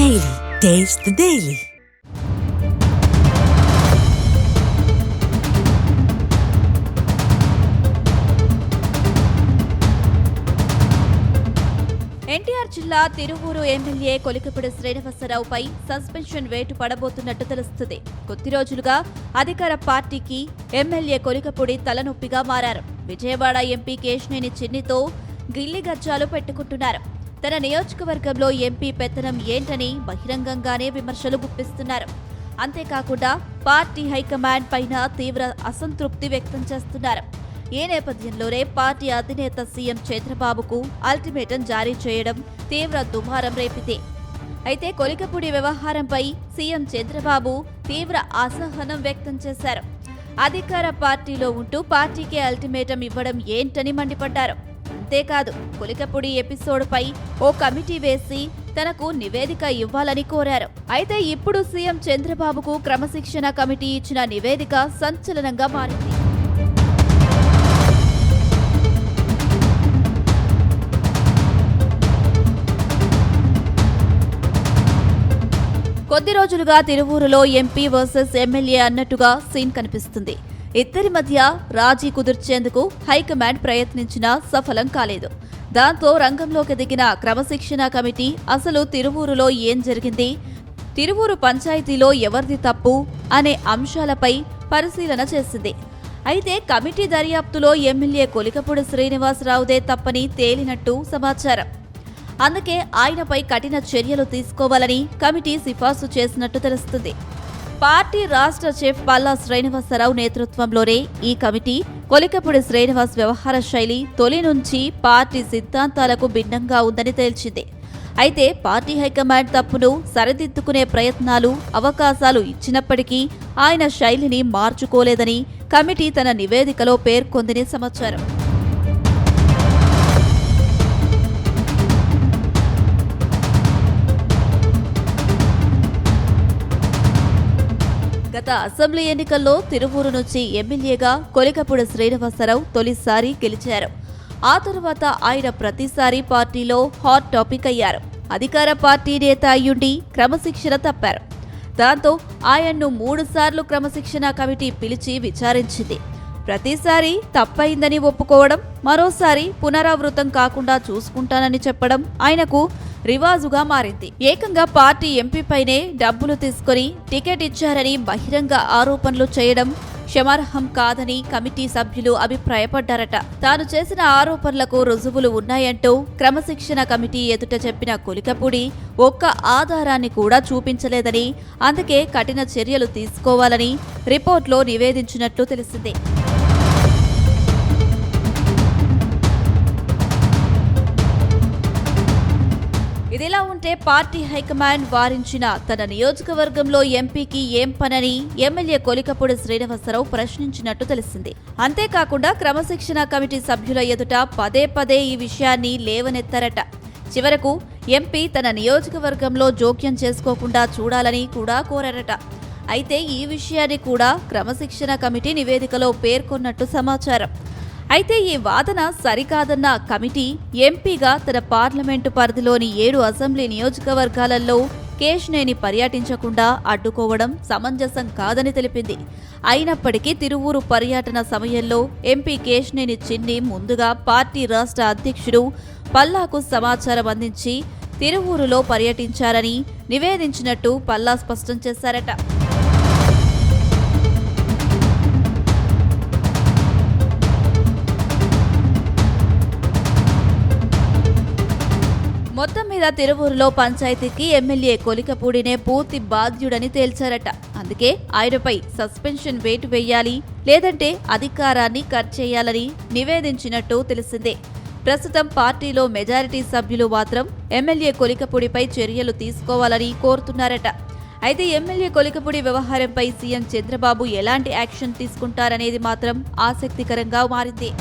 Daily. Taste the Daily. NTR జిల్లా Tiruvuru MLA Kolikapudi శ్రీనివాసరావుపై suspension వేటు పడబోతున్నట్టు తెలుస్తుంది. కొద్ది రోజులుగా అధికార పార్టీకి ఎమ్మెల్యే కొలికపూడి తలనొప్పిగా మారారు. విజయవాడ ఎంపీ కేశినేని చిన్నితో గిల్లిగజ్జాలు పెట్టుకుంటున్నారు. తన నియోజకవర్గంలో ఎంపీ పెత్తనం ఏంటని బహిరంగంగానే విమర్శలు గుప్పిస్తున్నారు. అంతేకాకుండా పార్టీ హైకమాండ్ పైన తీవ్ర అసంతృప్తి వ్యక్తం చేస్తున్నారు. ఈ నేపథ్యంలోనే పార్టీ అధినేత సీఎం చంద్రబాబుకు అల్టిమేటం జారీ చేయడం తీవ్ర దుమారం రేపితే. అయితే కొలికపూడి వ్యవహారంపై సీఎం చంద్రబాబు తీవ్ర అసహనం వ్యక్తం చేశారు. అధికార పార్టీలో ఉంటూ పార్టీకి అల్టిమేటం ఇవ్వడం ఏంటని మండిపడ్డారు. అంతేకాదు, కొలికపూడి ఎపిసోడ్పై ఓ కమిటీ వేసి తనకు నివేదిక ఇవ్వాలని కోరారు. అయితే ఇప్పుడు సీఎం చంద్రబాబుకు క్రమశిక్షణ కమిటీ ఇచ్చిన నివేదిక సంచలనంగా మారింది. కొద్ది రోజులుగా తిరువూరులో ఎంపీ వర్సెస్ ఎమ్మెల్యే అన్నట్టుగా సీన్ కనిపిస్తుంది. ఇద్దరి మధ్య రాజీ కుదిర్చేందుకు హైకమాండ్ ప్రయత్నించినా సఫలం కాలేదు. దాంతో రంగంలోకి దిగిన క్రమశిక్షణ కమిటీ అసలు తిరువూరులో ఏం జరిగింది, తిరువూరు పంచాయతీలో ఎవరిది తప్పు అనే అంశాలపై పరిశీలన చేసింది. అయితే కమిటీ దర్యాప్తులో ఎమ్మెల్యే కొలికపూడి శ్రీనివాసరావుదే తప్పని తేలినట్టు సమాచారం. అందుకే ఆయనపై కఠిన చర్యలు తీసుకోవాలని కమిటీ సిఫార్సు చేసినట్టు తెలుస్తుంది. పార్టీ రాష్ట్ర చీఫ్ పల్లా శ్రీనివాసరావు నేతృత్వంలోనే ఈ కమిటీ కొలికపూడి శ్రీనివాస్ వ్యవహార శైలి తొలి నుంచి పార్టీ సిద్ధాంతాలకు భిన్నంగా ఉందని తేల్చింది. అయితే పార్టీ హైకమాండ్ తప్పును సరిదిద్దుకునే ప్రయత్నాలు, అవకాశాలు ఇచ్చినప్పటికీ ఆయన శైలిని మార్చుకోలేదని కమిటీ తన నివేదికలో పేర్కొందని సమాచారం. గత అసెంబ్లీ ఎన్నికల్లో తిరువూరు నుంచి ఎమ్మెల్యేగా కొలికపూడి శ్రీనివాసరావు తొలిసారి గెలిచారు. ఆ తరువాత ఆయన ప్రతిసారి పార్టీలో హాట్ టాపిక్ అయ్యారు. అధికార పార్టీ నేత అయ్యుండి క్రమశిక్షణ తప్పారు. దాంతో ఆయన్ను 3 సార్లు క్రమశిక్షణ కమిటీ పిలిచి విచారించింది. ప్రతిసారి తప్పయిందని ఒప్పుకోవడం, మరోసారి పునరావృతం కాకుండా చూసుకుంటానని చెప్పడం ఆయనకు రివాజుగా మారింది. ఏకంగా పార్టీ ఎంపీపైనే డబ్బులు తీసుకుని టికెట్ ఇచ్చారని బహిరంగ ఆరోపణలు చేయడం క్షమార్హం కాదని కమిటీ సభ్యులు అభిప్రాయపడ్డారట. తాను చేసిన ఆరోపణలకు రుజువులు ఉన్నాయంటూ క్రమశిక్షణ కమిటీ ఎదుట చెప్పిన కొలికపూడి ఒక్క ఆధారాన్ని కూడా చూపించలేదని, అందుకే కఠిన చర్యలు తీసుకోవాలని రిపోర్ట్లో నివేదించినట్లు తెలిసింది. ఇదిలా ఉంటే పార్టీ హైకమాండ్ వారించిన తన నియోజకవర్గంలో ఎంపీకి ఏం పనని ఎమ్మెల్యే కొలికపూడి శ్రీనివాసరావు ప్రశ్నించినట్టు తెలిసింది. అంతేకాకుండా క్రమశిక్షణ కమిటీ సభ్యుల ఎదుట పదే పదే ఈ విషయాన్ని లేవనెత్తారట. చివరకు ఎంపీ తన నియోజకవర్గంలో జోక్యం చేసుకోకుండా చూడాలని కూడా కోరారట. అయితే ఈ విషయాన్ని కూడా క్రమశిక్షణ కమిటీ నివేదికలో పేర్కొన్నట్టు సమాచారం. అయితే ఈ వాదన సరికాదన్న కమిటీ ఎంపీగా తన పార్లమెంటు పరిధిలోని 7 అసెంబ్లీ నియోజకవర్గాలలో కేశినేని పర్యటించకుండా అడ్డుకోవడం సమంజసం కాదని తెలిపింది. అయినప్పటికీ తిరువూరు పర్యటన సమయంలో ఎంపీ కేశినేని చిన్ని ముందుగా పార్టీ రాష్ట్ర అధ్యక్షుడు పల్లాకు సమాచారం అందించి తిరువూరులో పర్యటించారని నివేదించినట్టు పల్లా స్పష్టం చేశారట. మొత్తం మీద తిరువూరులో పంచాయతీకి ఎమ్మెల్యే కొలికపూడినే పూర్తి బాధ్యుడని తేల్చారట. అందుకే ఆయనపై సస్పెన్షన్ వేటు వేయాలి, లేదంటే అధికారాన్ని కట్ చేయాలని నివేదించినట్టు తెలిసిందే. ప్రస్తుతం పార్టీలో మెజారిటీ సభ్యులు మాత్రం ఎమ్మెల్యే కొలికపూడిపై చర్యలు తీసుకోవాలని కోరుతున్నారట. అయితే ఎమ్మెల్యే కొలికపూడి వ్యవహారంపై సీఎం చంద్రబాబు ఎలాంటి యాక్షన్ తీసుకుంటారనేది మాత్రం ఆసక్తికరంగా మారింది.